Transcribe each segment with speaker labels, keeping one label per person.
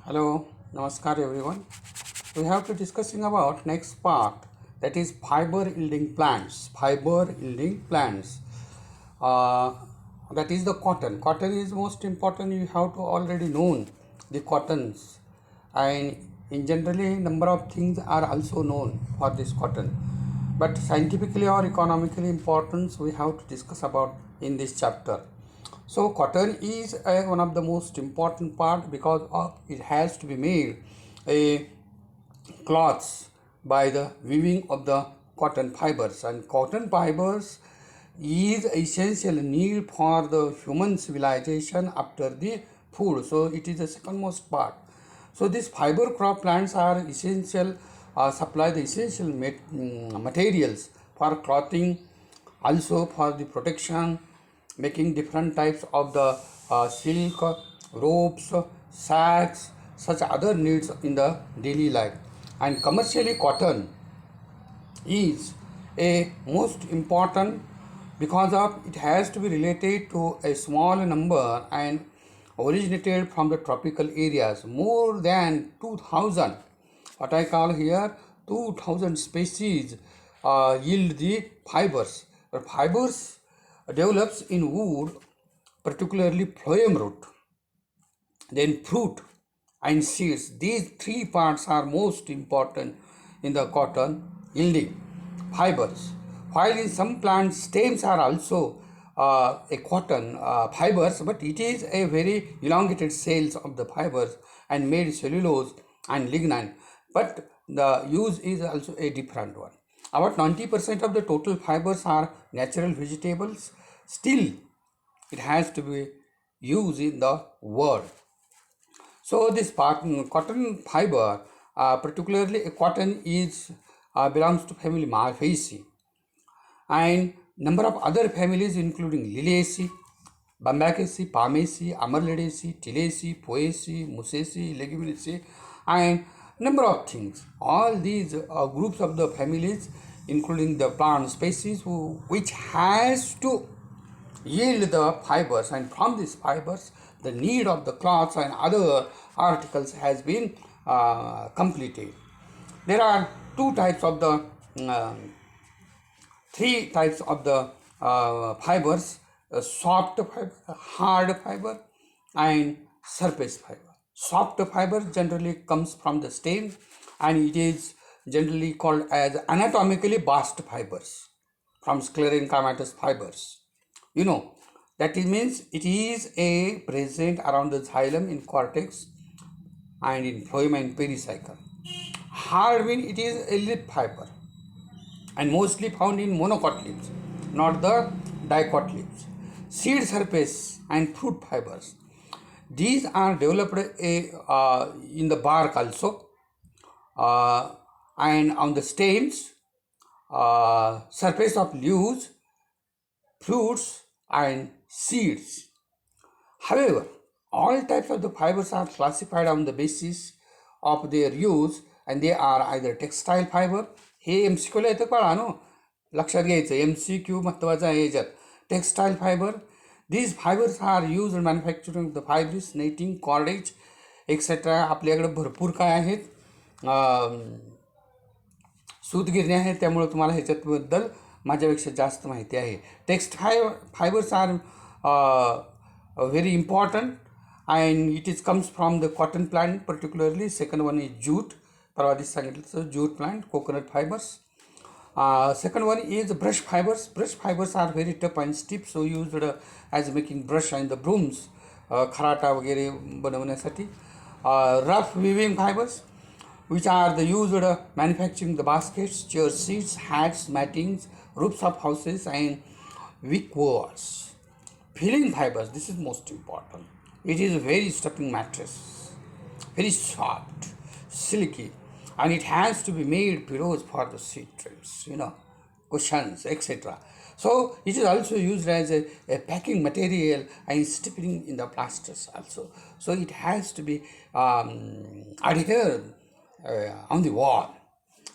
Speaker 1: Hello, Namaskar everyone. We have to discussing about next part, that is fiber yielding plants. Fiber yielding plants. Uh, that is the cotton. Cotton is most important. You have to already known the cottons, and in generally number of things are also known for this cotton. But scientifically or economically importance we have to discuss about in this chapter. So cotton is one of the most important part because it has to be made a cloths by the weaving of the cotton fibers, and cotton fibers is essential need for the human civilization after the food. So it is the second most part. So these fiber crop plants are essential, supply the essential materials for clothing, also for the protection, making different types of the silk, ropes, sacks, such other needs in the daily life. And commercially cotton is a most important because of it has to be related to a small number and originated from the tropical areas. More than 2000, what I call here 2000 species yield the fibers. But fibers develops in wood, particularly phloem root, then fruit and seeds. These three parts are most important in the cotton yielding fibers. While in some plants, stems are also a cotton fibers, but it is a very elongated cells of the fibers and made cellulose and lignin. But the use is also a different one. About 90% of the total fibers are natural vegetables. Still, it has to be used in the world. So this cotton fiber, particularly cotton, is belongs to family Malvaceae, and number of other families including Liliaceae, Bombaceae, Palmaceae, Amaryllidaceae, Tillaceae, Poaceae, Musaceae, Leguminosae, and number of things. All these groups of the families, including the plant species, which has to yield the fibers, and from these fibers the need of the cloths and other articles has been completed. There are two types of the uh, three types of the fibers: soft fiber, hard fiber, and surface fiber. Soft fiber generally comes from the stem, and it is generally called as anatomically bast fibers from sclerenchymatous fibers. You know, that it means it is a present around the xylem in cortex and in phloem and pericycle. Hard means it is a lip fiber and mostly found in monocotyledons, not the dicotyledons. Seed surface and fruit fibers. These are developed in the bark also, uh, and on the stems, surface of leaves, fruits, and seeds. However, all types of the fibers are classified on the basis of their use, and they are either textile fiber. हे MCQला येतं कळा लक्षात घ्यायचं. MCQ महत्त्वाचा आहे याच्यात. Textile fibre. These fibers are used in manufacturing the fabrics, netting, cordage, etc. आपल्याकडे भरपूर काय आहेत, सूतगिरण्या आहेत, त्यामुळे तुम्हाला ह्याच्याबद्दल माझ्यापेक्षा जास्त माहिती आहे. Textile fibres are very important, and it is comes from the cotton plant particularly. Second one is jute, परवा दिवशी सांगितलं. So jute plant, coconut fibers. Second one is brush fibers. Brush fibers are very tough and stiff, so used as making brush and the brooms, खराटा वगैरे बनवण्यासाठी. Rough weaving fibers, which are the used manufacturing the baskets, chair seats, hats, mattings, roofs of houses, and wick walls. Filling fibers, this is most important. It is a very stuffing mattress, very soft, silky, and it has to be made pillows for the seat trims, cushions, etc. So it is also used as a packing material and stippling in the plasters also. So it has to be adhered on the wall.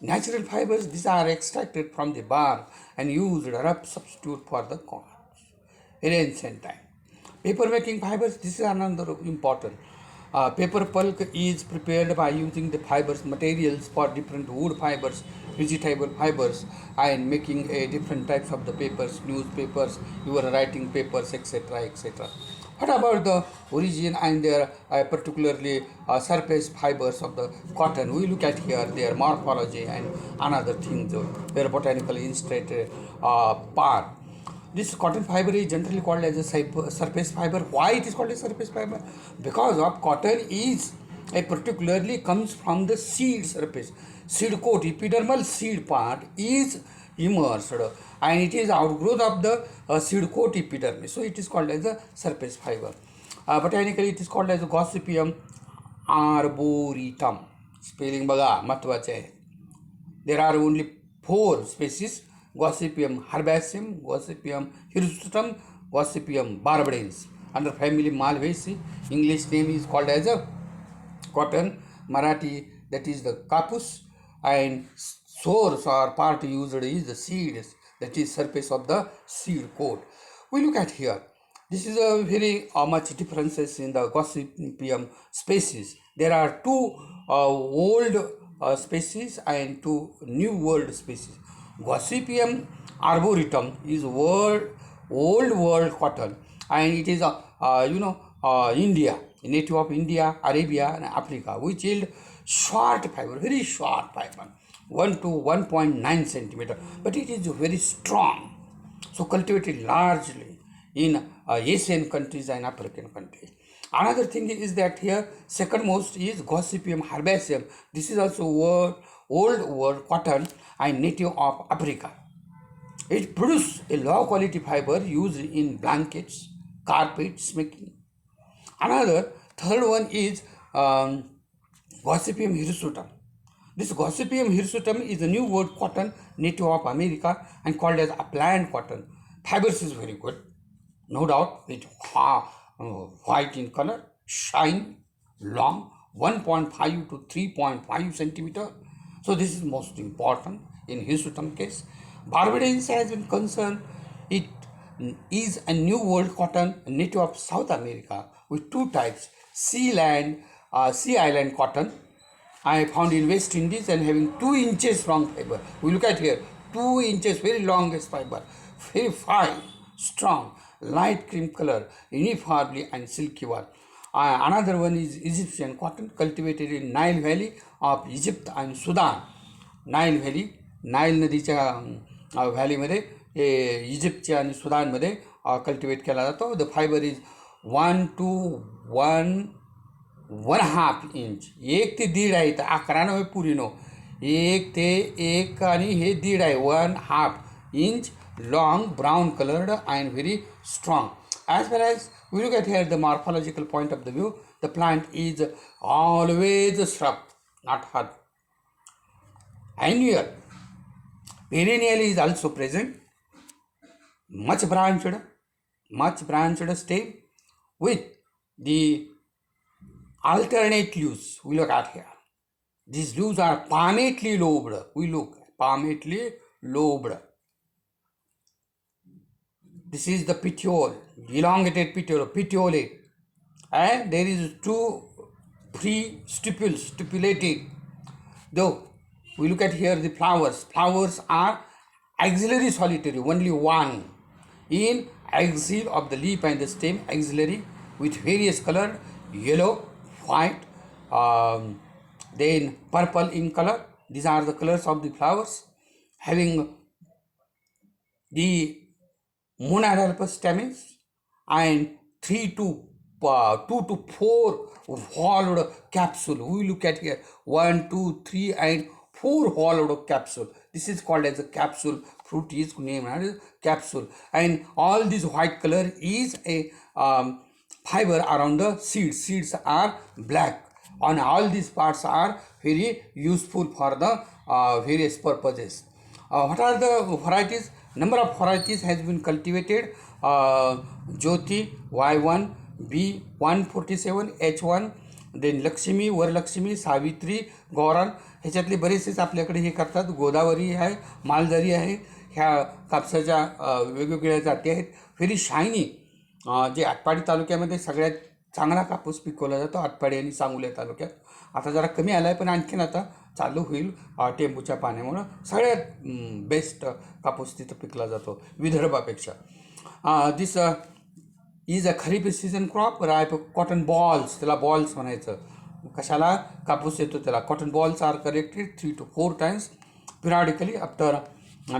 Speaker 1: Natural fibers, these are extracted from the bark and used as a rough substitute for the cords in ancient time. Paper making fibers, this is another important. Paper pulp is prepared by using the fibers materials for different wood fibers, vegetable fibers, and making a different types of the papers, newspapers, your writing papers, etc., etc. What about the origin and their particularly surface fibers of the cotton? We look at here their morphology and another things, their botanical instate part. This cotton fiber is generally called as a surface fiber. Why it is called a surface fiber? Because of cotton is a particularly comes from the seed surface. Seed coat, epidermal seed part is immersed and it is outgrowth of the seed coat epidermis. So it is called as a surface fiber. Botanically it is called as Gossypium arboretum. Spelling बघा महत्वाचे आहे. There are only 4 species: Gossypium herbaceum, Gossypium hirsutum, Gossypium barbadense. Under family Malvaceae, English name is called as a cotton, Marathi that is the kapus, and source or part used is the seeds, that is surface of the seed coat. We look at here. This is a very much differences in the Gossypium species. There are 2 old species and 2 new world species. Gossypium arboretum is old world cotton, and it is India, native of India, Arabia, and Africa, which yield short fiber, very short fiber, 1 to 1.9 centimeter, but it is very strong. So cultivated largely in Asian countries and African countries. Another thing is that here second most is Gossypium herbaceum. This is also old world cotton and native of Africa. It produces a low quality fiber used in blankets, carpets making. Another third one is Gossypium hirsutum. This Gossypium hirsutum is a new world cotton native of America and called as upland cotton. Fibers is very good, no doubt. It white in color, shine, long, 1.5 to 3.5 centimeter. So this is most important in hirsutum case. Barbadense has been concerned. It is a new world cotton native of South America with 2 types: sea island cotton I found in West Indies and having 2 inches long fiber. We look at here, 2 inches, very longest fiber, very fine, strong, light cream color, uniformly and silky one. Another one is Egyptian cotton cultivated in Nile Valley of Egypt and Sudan. Nile Valley, Nile नदीच्या व्हॅलीमध्ये इजिप्तच्या आणि सुदानमध्ये cultivate केला जातो. The fibre is 1 to 1.5 inch, 1 ते 1.5 आहे. तर 11 नव्हे Puri no, 1 ते 1 आणि हे 1.5 आहे, 1.5 inch long, brown colored and very strong. As far as we look at here the morphological point of the view, the plant is always shrub, not herb. Annual, perennial is also present, much branched stem with the alternate leaves. We look at here. These leaves are palmately lobed. We look palmately lobed. This is the petiole, elongated petiole, and there is 2 free stipules, stipulated. Though we look at here the flowers. Flowers are axillary solitary, only one in axil of the leaf and the stem, axillary with various color, yellow, white, then purple in color. These are the colors of the flowers, having the monadal stamens and 2 to 4 hollowed capsule. We look at here 1, 2, 3 and 4 hollowed capsule. This is called as a capsule. Fruit is named as capsule, and all this white color is a fiber around the seeds. Seeds are black, and all these parts are very useful for the various purposes. What are the varieties? Number of varieties has been cultivated. Jyoti, Y1, B147, H1, then Lakshmi, Varalakshmi, Savitri, गौरण. ह्याच्यातले बरेचसेच आपल्याकडे हे करतात. गोदावरी आहे, मालदरी आहे. ह्या कापसाच्या वेगवेगळ्या जाती आहेत. व्हेरी शायनी, जे आटपाडी तालुक्यामध्ये सगळ्यात चांगला कापूस पिकवला जातो आटपाडी आणि सांगोला तालुक्यात. आता जरा कमी आला आहे, पण आणखीन आता चालू होईल टेंबूच्या पाण्यामुळं. सगळ्यात बेस्ट कापूस तिथं पिकला जातो विदर्भापेक्षा. This is a kharif season crop. Cotton balls, त्याला बॉल्स म्हणायचं. कशाला? कापूस येतो त्याला. Cotton balls are collected 3 to 4 times periodically after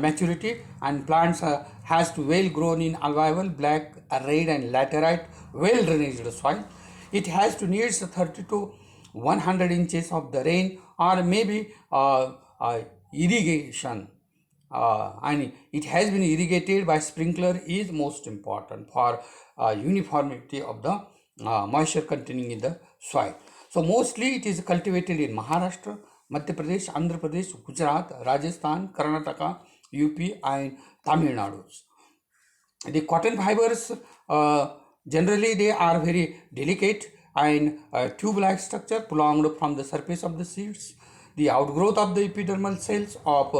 Speaker 1: maturity, and plants has to well grown in alluvial, black, red and laterite, well drainaged soil. It has to needs 30 to 100 inches of the rain, or maybe irrigation, and it has been irrigated by sprinkler is most important for uniformity of the moisture containing in the soil. So mostly it is cultivated in Maharashtra, Madhya Pradesh, Andhra Pradesh, Gujarat, Rajasthan, Karnataka, UP and Tamil Nadu. The cotton fibers generally they are very delicate and tube-like structure prolonged from the surface of the seeds. The outgrowth of the epidermal cells of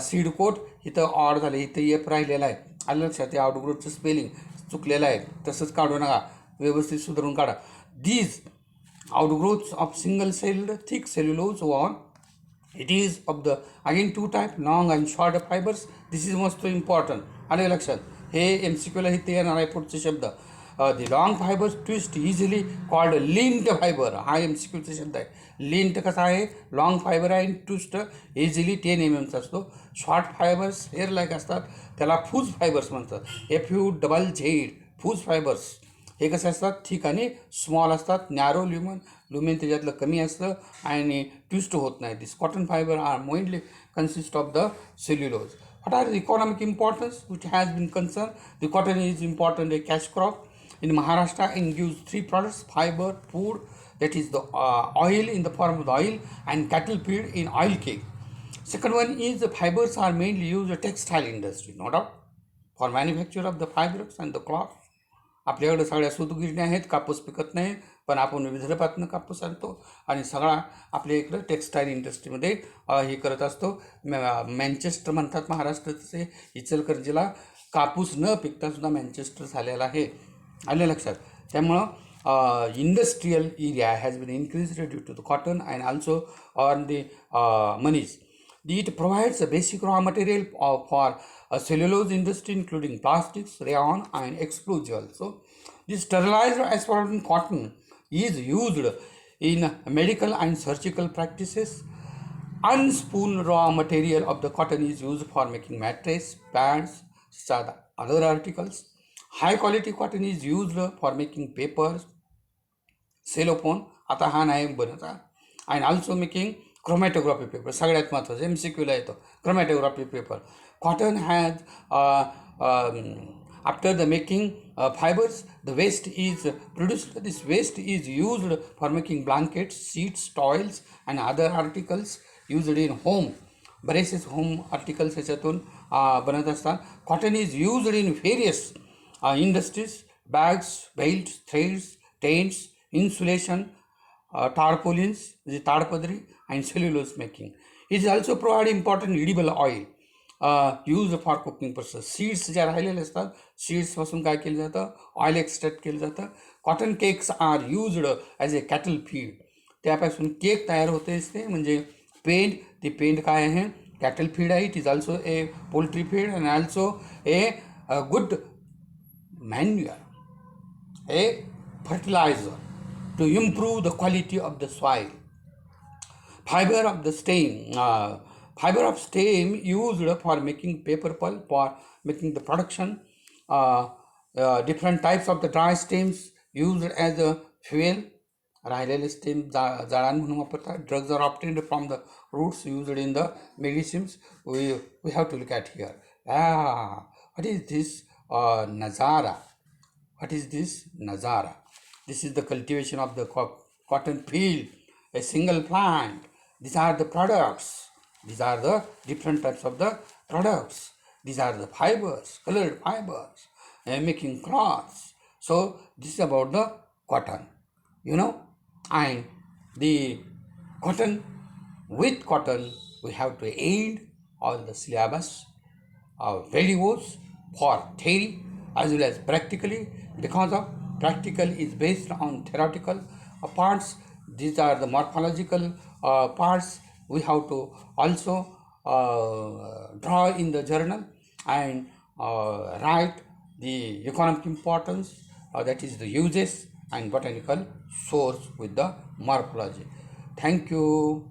Speaker 1: seed coat, इथं odd झालं, इथं F राहिलेलं आहे. आलं लक्षात? आउटग्रोथचं spelling चुकलेलं आहे, तसंच काढू नका, व्यवस्थित सुधारून काढा. These outgrowths of single celled thick cellulose on, it is of the again two type, long and short fibers. This is most important. आले लक्षात? हे MCQ ला इथे येणार आहे पुढचे शब्द. The long fibers twist easily called lint fiber. हा MCQचा शब्द आहे. लिंट कसा आहे? लॉंग फायबर आहे आणि ट्विस्ट इझिली 10 mm चा असतो. शॉर्ट फायबर्स हेअर लाईक असतात, त्याला फूज फायबर्स म्हणतात. FUZZ, fuzz fibres. हे कसे असतात? थिक आणि स्मॉल असतात. नॅरो ल्युमेन त्याच्यातलं कमी असतं आणि ट्विस्ट होत नाही. This cotton fibre are mainly consist of the cellulose. What are the economic importance which has been concerned? The cotton is important a cash crop. In Maharashtra, it gives 3 products: fiber, food, that is the oil in the form of the oil, and cattle feed in oil cake. Second one is the fibers are mainly used in textile industry, no doubt, for manufacture of the fibers and the cloth. आपल्याकडे सगळ्या सूतगिरण्या आहेत, कापूस पिकत नाही, पण आपण विदर्भातनं कापूस आणतो आणि सगळा आपल्या इकडं टेक्स्टाईल इंडस्ट्रीमध्ये हे करत असतो. मँचेस्टर म्हणतात महाराष्ट्राचे. इचलकरंजीला कापूस न पिकता सुद्धा मँचेस्टर झालेला आहे. आले लक्षात? त्यामुळं industrial area has been increased due to the cotton and also on the monies. It provides a basic raw material for a cellulose industry, including plastics, rayon, and explosives also. This sterilized aspirated cotton is used in medical and surgical practices. Unspun raw material of the cotton is used for making mattress, pads, such as other articles. High quality cotton is used for making papers, cellophane, आता हा नाही बनत, and also making chromatography paper. सगळ्यात महत्त्वाचं MCQला येतो chromatography paper. Cotton has after the making fibers, the waste is produced. This waste is used for making blankets, sheets, toys and other articles used in home. बरेचसे home articles ह्याच्यातून बनत असतात. Cotton is used in various industries, bags, belts, threads, tents, insulation, tarpaulins, म्हणजे ताडपदरी, and cellulose making. It is also provide important edible oil used for cooking purposes. Seeds ज्या राहिलेले असतात, सीड्सपासून काय केलं जातं? ऑइल एक्स्ट्रॅक्ट केलं जातं. Cotton cakes are used as a cattle feed. त्यापासून केक तयार होते असते, म्हणजे पेंड. ती पेंड काय आहे? कॅटल फीड आहे. It is also a poultry feed and also a good manure, a fertilizer to improve the quality of the soil. Fiber of the stem, fiber of stem used for making paper pulp, for making the production. Different types of the dry stems used as a fuel. राहिलेले stem जाळान म्हणून वापरतात. Drugs are obtained from the roots used in the medicines. We have to look at here. What is this नजारा? What is this Nazara? This is the cultivation of the cotton field, a single plant. These are the products. These are the different types of the products. These are the fibers, colored fibers, making cloths. So this is about the cotton, and the cotton, with cotton we have to end all the syllabus of values for theory as well as practically, because of Practical is based on theoretical parts. These are the morphological parts. We have to also draw in the journal and write the economic importance, that is the uses, and botanical source with the morphology. Thank you.